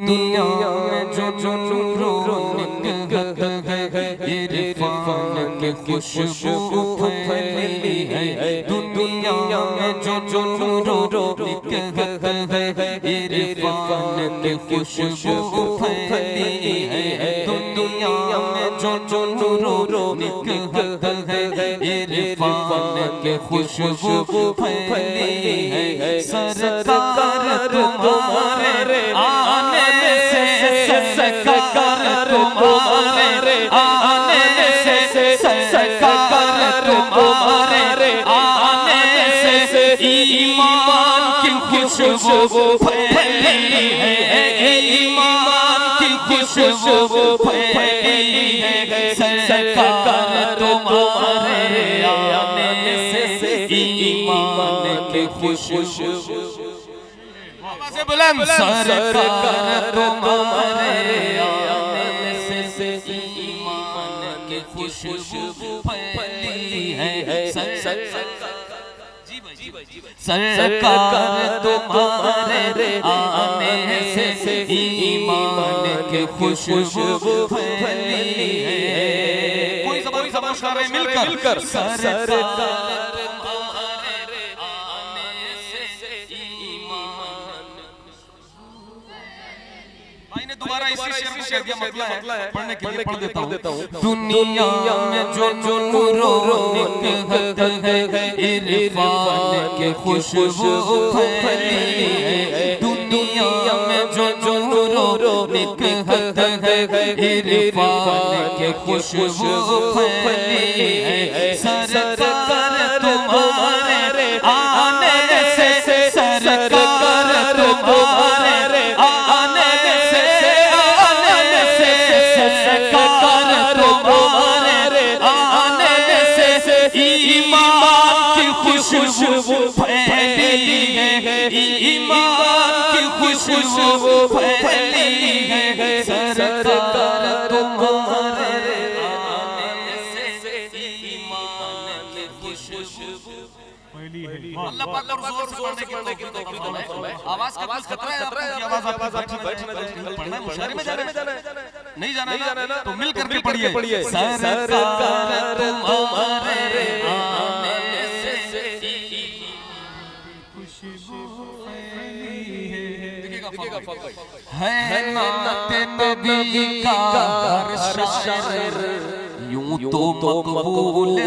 दुनिया में जो रौनक है इरफान की खुशबू फैली है। दुनिया में जो रौनक है इरफान की खुशबू फैली है। दुनिया में जो रौनक है इरफान की खुशबू फैली है। सरकार तुम्हारे आने से, सरकार तुम्हारे आने से, सरकार तुम्हारे आने से ईमान की खुशबू फैली है। ईमान की खुशबू फैली है। सरकार तुम्हारे आने से ईमान की खुशबू बुलंद। सरकार तुम्हारे आने से ईमान की खुशबू फैली है। सरकार तुम्हारे आने से ईमान की खुशबू फैली है। कोई जबान मिलकर सरकार दोबारा इसी शेर को कह दिया, मतलब है पढ़ने के लिए पढ़ देता हूँ। दुनिया में जो रौनक है इरफान की खुशबू फैली है। दुनिया में जो रौनक है इरफान की खुशबू फैली है। सरकार तुम्हारे आने से, सरकार तुम्हारे आने से, सरकार तुम्हारे आने से ईमान की खुशबू फैली है। ईमान की खुशबू फैली है। सरकार तुम्हारे आने से ईमान की खुशबू फैली है। अल्लाह पाक और जोर से पढ़ने की तौफीक है। आवाज का कुछ खतरा है आपकी आवाज आपको बैठना पढ़ना मुशायरे में जाना है, नहीं जाना ना तो मिल करके पढ़िए। सरकार तुम्हारे आने से खुशबू फैली है। है नाते नबी का हर शायर यूं तो मकबूल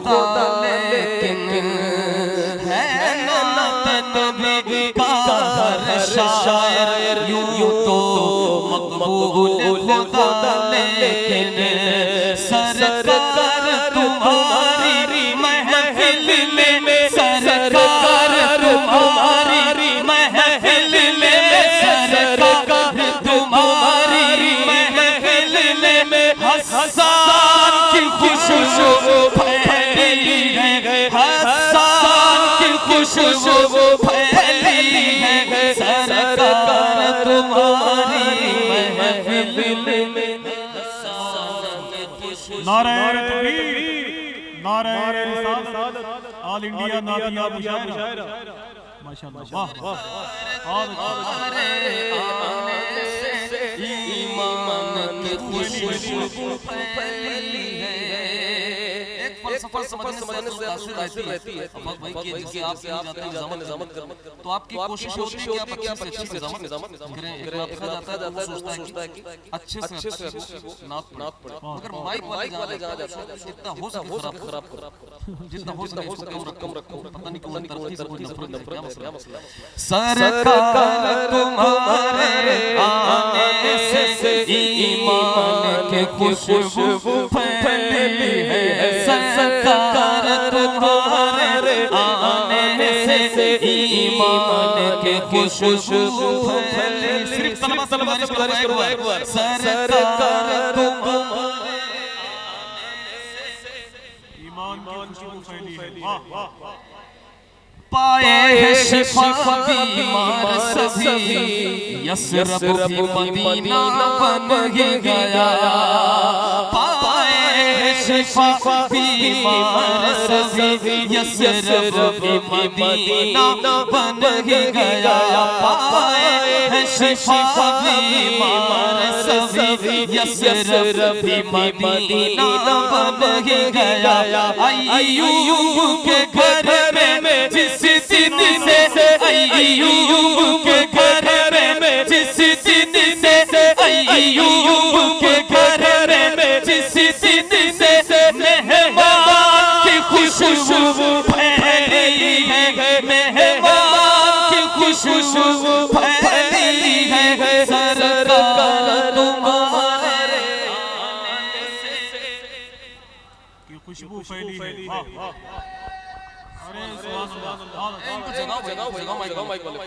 खुदा लेकिन है नाते नबी का हर शायर यूं तो मकबूल खुदा लेकिन सरकार तुम्हारी महफिल में, सरकार तुम्हारी महफिल में, सरकार तुम्हारी महफिल में हसन की खुशबू फैली है। हसन की खुशबू फैली है। सरकार तुम्हारी महफिल में नारे तकबीर, नारे रिसालत, ऑल इंडिया नादिया मुशायरा। माशाअल्लाह, वाह वाह। तुम्हारे आने से ईमान की खुशबू फैली है। एक फलसफा समझने से मुतासिर रहती है। अब भाई कि जैसे आप जाते हैं ज़मानत तो आपकी कोशिश होती है कि आप अच्छे से अच्छी ज़मानत करें। एक लफ्ज़ आता है वो सोचता है कि अच्छे से नात पढ़े, मगर माइक वाले जहाँ जाते हैं जितना हो सके खराब जितना हो सके उसको कम रखो। पता नहीं क्यों तरक्की से कोई नफरत है, क्या मसला है? सरकार तुम्हारे आने से ईमान की खुशबू फैली है। सरकार तुम्हारे आने से ईमान की खुशबू फैली। सिर्फ तलबा गुजारिश करो एक बार। सरकार तुम्हारे आने से ईमान की खुशबू फैली है। वाह वाह। पाए है शिफा बीमार सभी, यसरब भी मदीना बन ही गया। पाए है शिफा बीमार सभी यसरब मदीना बन ही गया पाए है शिफा बीमार सभी यसरब मदीना बन ही गया अय्यूब के घर में जिस दिन से अय्यूब के घर में जिस दिन से अय्यूब के घर में जिस दिन से मेहमान की खुशबू फैली है मेहमान की खुशबू फैली है सरकार तुम्हारे आने से की खुशबू फैली है। अरे सुभान अल्लाह। इनको जगाओ माइक वाले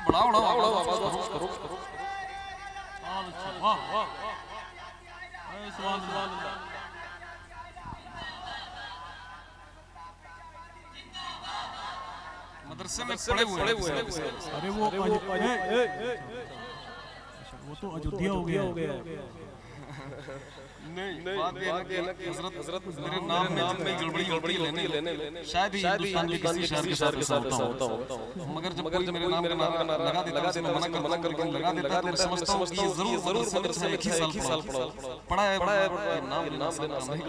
बढ़ाओ आवाज करो। वाह वाह। अरे सुभान अल्लाह। मदरसे में पड़े हुए हैं। अरे वो तो अयोध्या हो गया। नहीं बात ये है कि हजरत मेरे नाम में गड़बड़ी लेने शायद ही हिंदुस्तान के किसी शहर के साथ ऐसा होता हो मगर जब मेरे नाम का लगा देता है मना कर लगा देता है तो मैं समझता हूं कि जरूर मदरसे में एक ही साल पढ़ा है नाम नहीं।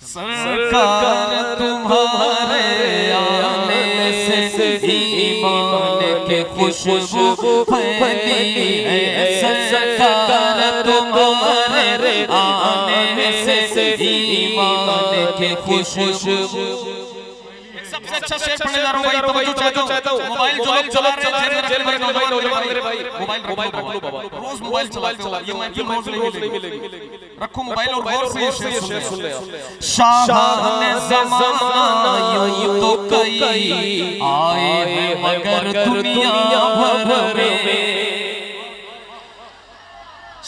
सरकार तुम्हारे आने से ईमान के खुशबू फैली है सरकार तुम्हारे आने से ईमान के खुशबू। सबसे अच्छा शेर पढ़ने जा रहा हूं भाई तवज्जो चाहता हूं। मोबाइल जो आप चला रहे हैं जेल में नौजवान मेरे भाई मोबाइल रख लो बाबा रोज मोबाइल चलाते हो ये महफिल रोज नहीं मिलेगी रखो मोबाइल और गौर से ये शेर सुन ले। शाहाने ज़माना यूं तो कई आए हैं मगर दुनिया भर में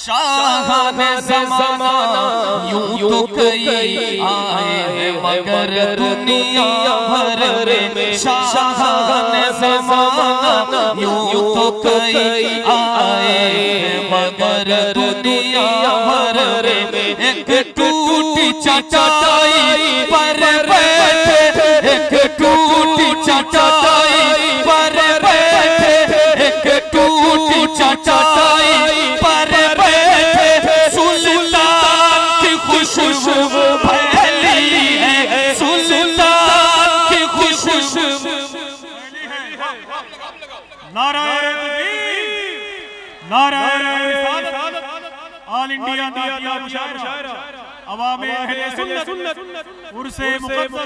शाहाने ज़माना यूं तो कई आए हैं मगर दुनिया भर में शाहाने ज़माना यूं तो कई आए हैं मगर दुनिया भर में एक टूटी चटाई पर बैठे एक टूटी चटाई पर बैठे एक टूटी चटाई पर खुशबू फैली है सुल्तान की खुशबू। नाराए तकबीर नाराए रिसालत ऑल इंडिया नातिया मुशायरा अवामे अहले सुन्नत उर्से मुक़द्दस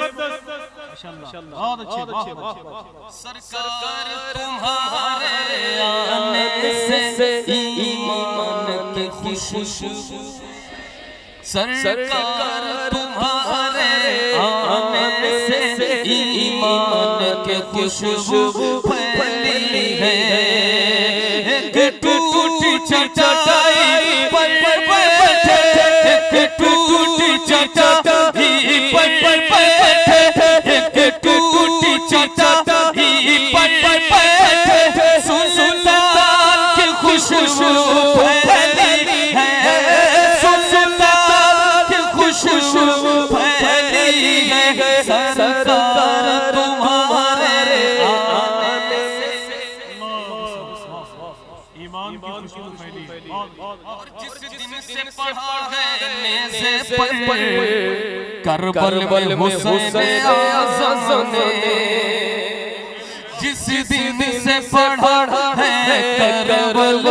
माशाअल्लाह बहुत अच्छे वाह। सरकार तुम्हारे आने से ईमान की खुशबू सरकार तुम्हारे आने से ईमान के खुशबू फैली है एक टूटी चटाई पर बैठे एक टूटी चटाई पर बैठे एक टूटी चटाई पर बैठे सुल्तान की खुशबू फैली है खुशबू फैली है सरकार तुम्हारे आने से ईमान की खुशबू फैली है। और जिस दिन से पढ़ा है नेज़े पर करबल में हुसैन आज़म ने जिस दिन से पढ़ा है करबल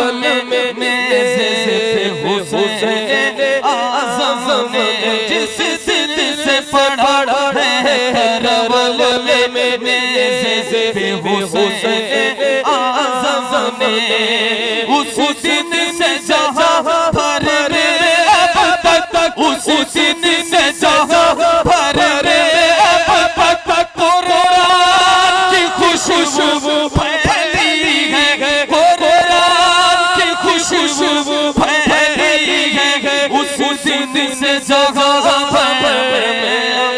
में नेज़े पे हुसैन आज़म ने जिस दिन से पढ़ा है करबल में नेज़े पे हुसैन आज़म ने उस दिन से जहां भर रे अब तक उस दिन से जहां भर रे अब तक कुरान की खुशबू फैली है कुरान की खुशबू फैली है उस दिन से जहां भर में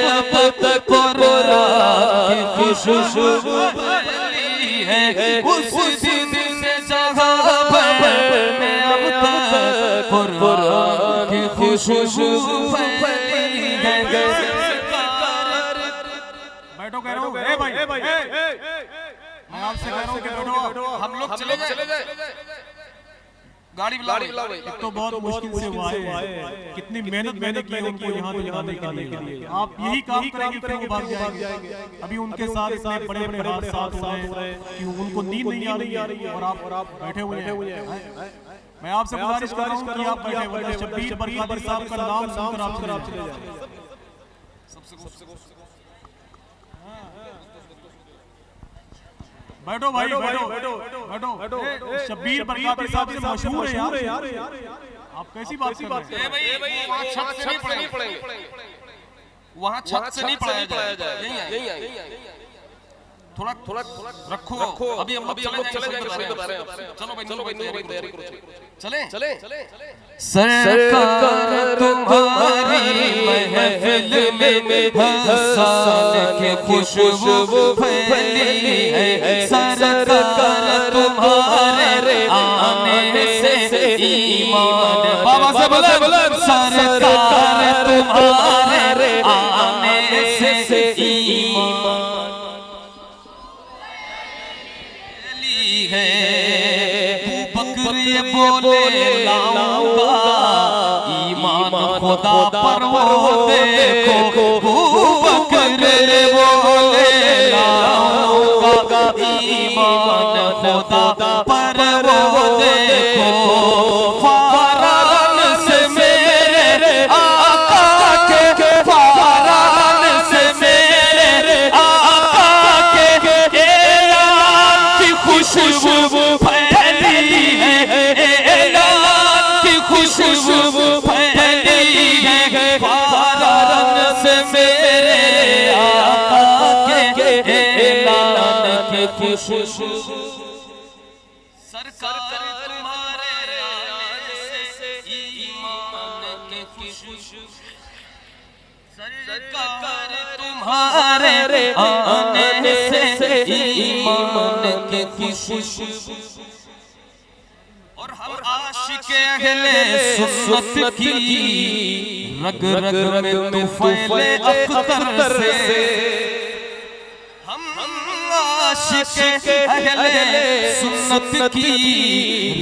अब तक कुरान की खुशबू फैली है उस दिन से जहां भर में अब तक खुशबू फैली है। बैठो कह रहा हूँ, ए भाई मैं आपसे कह रहा हूँ कि बैठो। हम लोग चले गए, गाड़ी बुलाओ। एक तो बहुत मुश्किल से वो आए, कितनी मेहनत मैंने की उनको यहाँ तक लाने के लिए। आप यही काम करेंगे फिर वो भाग जाएंगे। अभी उनके साथ इतने बड़े बड़े हादसात हो रहे हैं कि उनको नींद नहीं आ रही है और आप बैठे हुए हैं। मैं आपसे गुजारिश कर रहा हूँ कि आप बैठे, वरना शब्बीर बरकाती साहब का नाम सुनकर आप चले जाएं। बैठो भाई, बैठो। शब्बीर बरकाती साहब से मशहूर है यार। आप कैसी बात कर रहे हैं? वहाँ छत से नहीं पढ़ेंगे, वहाँ छत से नहीं पढ़ाया जाए। थोड़ा रखो। अभी हम लोग चले जाएंगे। चलो भाई तैयारी करो। चले। सरकार तुम्हारी महफिल में हसन के खुशबू फैली है। सरकार तुम्हारे आने से ईमान, बाबा से बोले सरकार तुम्हारे आने से ईमान है। बकरे बोले लाऊंगा ईमान खुदा पर वो देखो। बकरे बोले लाऊंगा ईमान खुदा पर वो देखो। फारान से मेरे आका के, फारान से मेरे आका के ऐलान की खुशबू फैली है। ऐलान की खुशबू फैली है। फारान से मेरे आका के ऐलान की खुशबू। सरकार तुम्हारे आने से ईमान की खुशबू। सरकार तुम्हारे आने से ईमान की खुशबू। और हम आशिक़े अहले सुन्नत की रग रग में तुफ़ैले अख्तर से। हम आशिक़े अहले सुन्नत की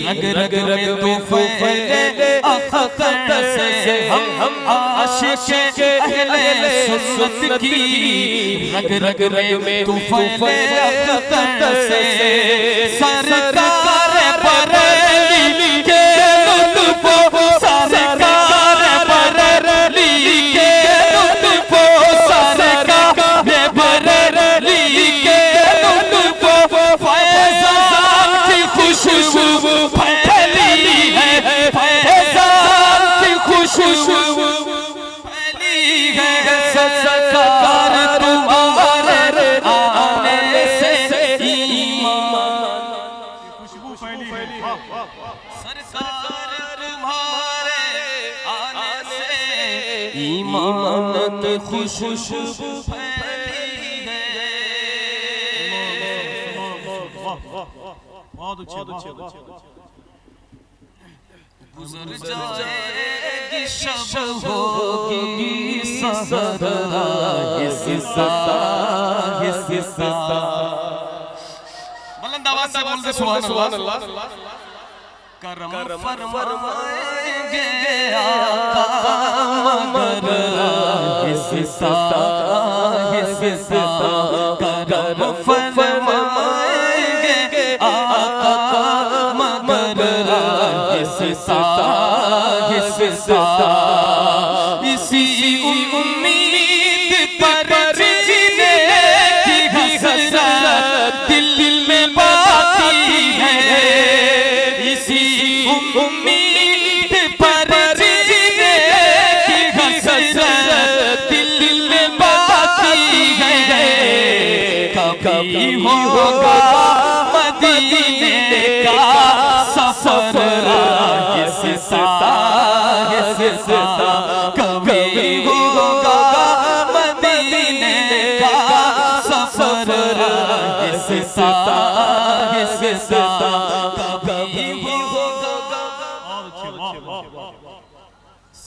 रग रग में तुफ़ैले अख्तर से। हम आशिक़े अहले सुन्नत की रग रग में तुफ़ैले अख्तर से। सरकार बरेली के लुत्फ़ो, सरकार बरेली के लुत्फ़ो, सरकार बरेली के लुत्फ़ो। फैज़ान की खुशबू फैली है। फैज़ान की खुशबू फैली है। सरकार तुम्हारे आने से ईमान, खुशबू फैली है। सरकार तुम्हारे आने से ईमान की खुशबू फैली है। बहुत अच्छे। गुजर जाएगी शब होगी सहरा, ये सिता बुलंद आवाज से बोलते सुभान अल्लाह। करम फरमाएंगे आका मगर ये सिता करम फरमाएंगे आका मगर ये सिता। इसी उम्मीद पर जीने की हसरत दिल में बाकी है। इसी उम्मीद पर जीने की हसरत दिल में बाकी है। कभी होगा मदीने का सफर, ये सिता कभी होगा मदीने का सफर, ये सिता कभी होगा।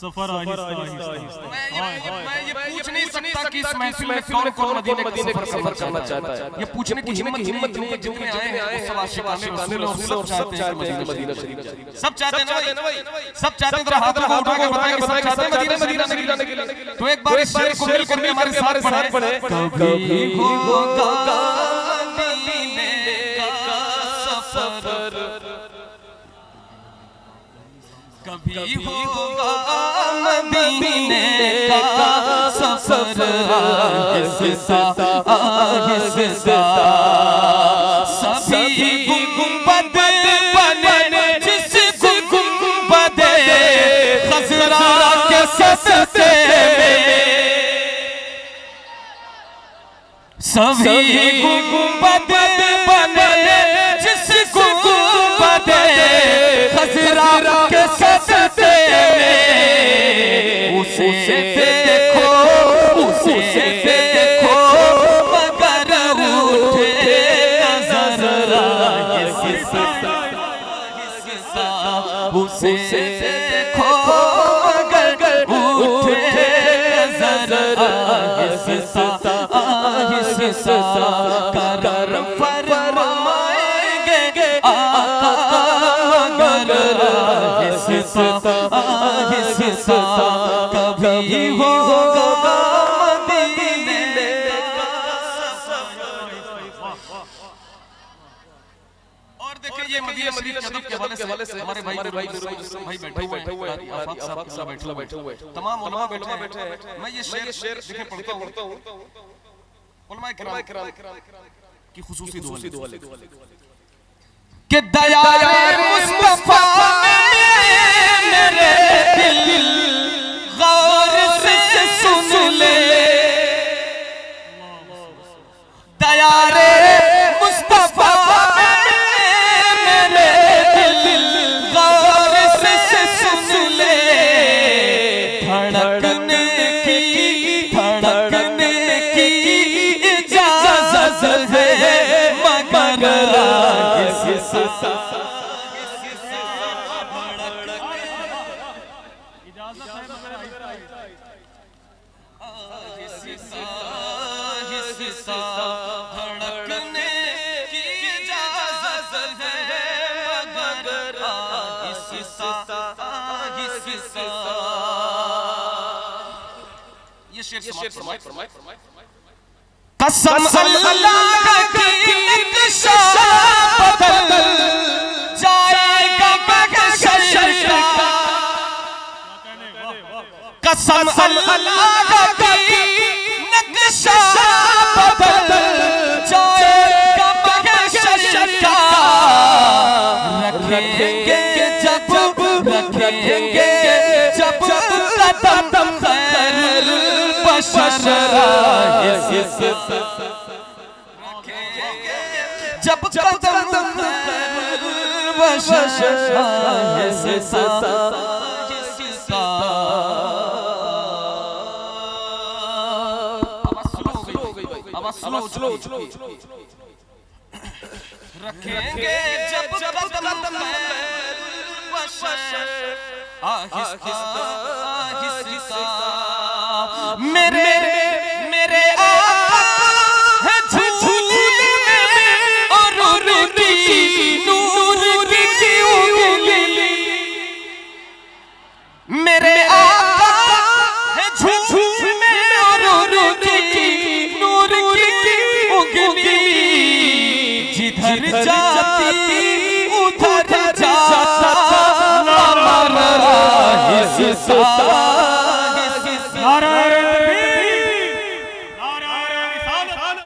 सफर आहिस्ता आहिस्ता। मैं ये पूछ नहीं सकता कि इस महफिल में कौन कौन मदीने का सफर करना चाहता है। ये पूछने की हिम्मत नहीं है। जितने आए हैं सब आशिकाने रसूल और सब चाहते हैं मदीना शरीफ। सब चाहते हैं ना भाई, सब चाहते हैं। हाथ उठा के बताएं कि सब चाहते हैं मदीना शरीफ जाने के लिए। तो एक बार इस शेर को मिलकर हमारे साथ पढ़े। कभी होगा मदीने का सफर, कभी होगा मदीने का सफर, आहिस्ता आहिस्ता सभी गुंबद बने जिस गुंबद खज़रा के सस्ते में, सभी गुंबद बने जिस गुंबद खज़रा के सस्ते में, उसे देखो मगर उठे नज़र आहिस्ता, उसे देखो मगर उठे नज़र आहिस्ता आहिस्ता, करम फरमाएंगे आका मगर आहिस्ता आहिस्ता, कभी होगा मदीने का सफर। और देखिए ये मदीना शरीफ के अदब के हवाले से हमारे भाई भाई बैठे हुए हैं, आफाक साहब बैठे हुए, तमाम उलमा बैठे हैं। मैं ये शेर देखें पढ़ता हूं, उलमा किराम की खुसूसी दुआ कि दयाए मुस्तफा मेरे दिल गौर से सुन ले, दयाए मुस्तफा मेरे दिल गौर से सुन ले, धड़कने की इजाजत है मगर आहिस्ता, धड़कने की इजाजत है मगर आहिस्ता आहिस्ता। ये शेर फरमाए। कसम अल्लाह की नक्शा बदल जाएगा महशर का, कसम अल्लाह की नक्शा बदल जाएगा महशर का, रखेंगे जब कदम खैरुल बशर आहिस्ता, जब कदम खैरुल बशर आहिस्ता आहिस्ता। आवाज स्लो रखेंगे जब कदम खैरुल बशर आहिस्ता आहिस्ता। मेरे आका है झूले में और नूर की उंगली, मेरे आका है झूले में और नूर की उंगली, जिधर जाती उधर जाता नारा आहिस्ता आहिस्ता।